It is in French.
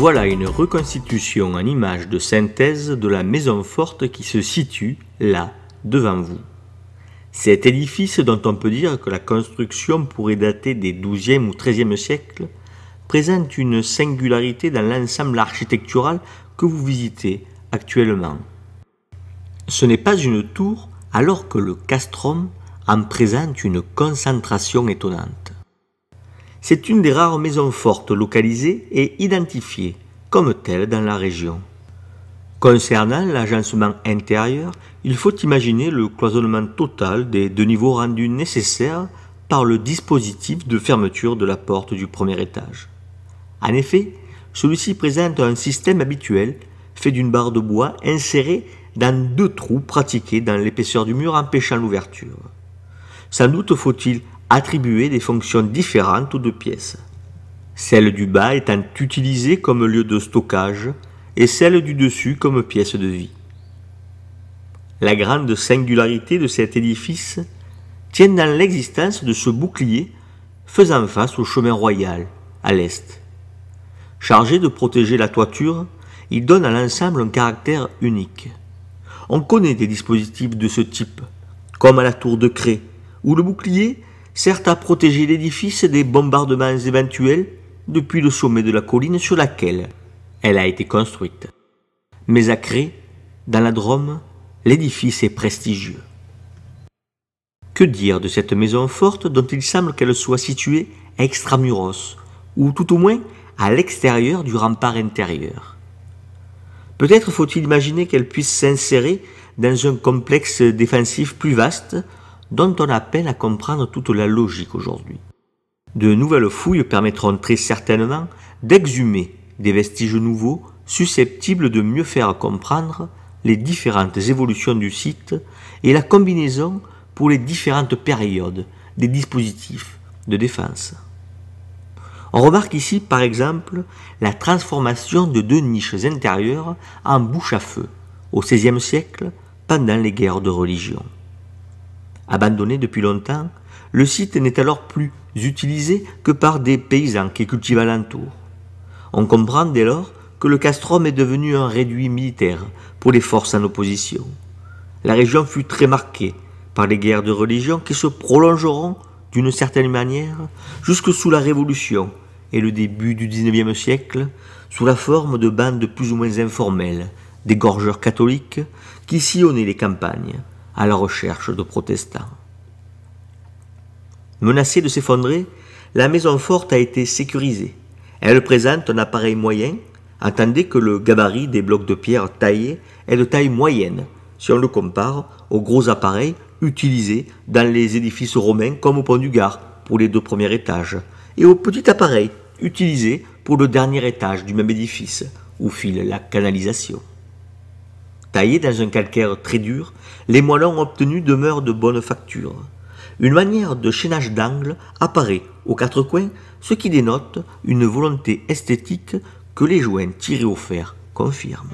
Voilà une reconstitution en images de synthèse de la maison forte qui se situe là, devant vous. Cet édifice, dont on peut dire que la construction pourrait dater des XIIe ou XIIIe siècles, présente une singularité dans l'ensemble architectural que vous visitez actuellement. Ce n'est pas une tour, alors que le castrum en présente une concentration étonnante. C'est une des rares maisons fortes localisées et identifiées comme telle dans la région. Concernant l'agencement intérieur, il faut imaginer le cloisonnement total des deux niveaux rendus nécessaires par le dispositif de fermeture de la porte du premier étage. En effet, celui-ci présente un système habituel fait d'une barre de bois insérée dans deux trous pratiqués dans l'épaisseur du mur empêchant l'ouverture. Sans doute faut-il attribuer des fonctions différentes aux deux pièces. Celle du bas étant utilisée comme lieu de stockage et celle du dessus comme pièce de vie. La grande singularité de cet édifice tient dans l'existence de ce bouclier faisant face au chemin royal, à l'est. Chargé de protéger la toiture, il donne à l'ensemble un caractère unique. On connaît des dispositifs de ce type, comme à la tour de Cré, où le bouclier sert à protéger l'édifice des bombardements éventuels depuis le sommet de la colline sur laquelle elle a été construite. Mais à Cré, dans la Drôme, l'édifice est prestigieux. Que dire de cette maison forte dont il semble qu'elle soit située extramuros, ou tout au moins à l'extérieur du rempart intérieur? Peut-être faut-il imaginer qu'elle puisse s'insérer dans un complexe défensif plus vaste dont on a peine à comprendre toute la logique aujourd'hui. De nouvelles fouilles permettront très certainement d'exhumer des vestiges nouveaux susceptibles de mieux faire comprendre les différentes évolutions du site et la combinaison pour les différentes périodes des dispositifs de défense. On remarque ici par exemple la transformation de deux niches intérieures en bouche à feu au XVIe siècle pendant les guerres de religion. Abandonné depuis longtemps, le site n'est alors plus utilisé que par des paysans qui cultivent alentour. On comprend dès lors que le castrum est devenu un réduit militaire pour les forces en opposition. La région fut très marquée par les guerres de religion qui se prolongeront d'une certaine manière jusque sous la Révolution et le début du XIXe siècle sous la forme de bandes plus ou moins informelles, des gorgeurs catholiques qui sillonnaient les campagnes à la recherche de protestants. Menacée de s'effondrer, la maison forte a été sécurisée. Elle présente un appareil moyen, attendez que le gabarit des blocs de pierre taillés est de taille moyenne, si on le compare aux gros appareils utilisés dans les édifices romains comme au pont du Gard pour les deux premiers étages, et aux petits appareils utilisés pour le dernier étage du même édifice, où file la canalisation. Taillés dans un calcaire très dur, les moellons obtenus demeurent de bonne facture. Une manière de chaînage d'angle apparaît aux quatre coins, ce qui dénote une volonté esthétique que les joints tirés au fer confirment.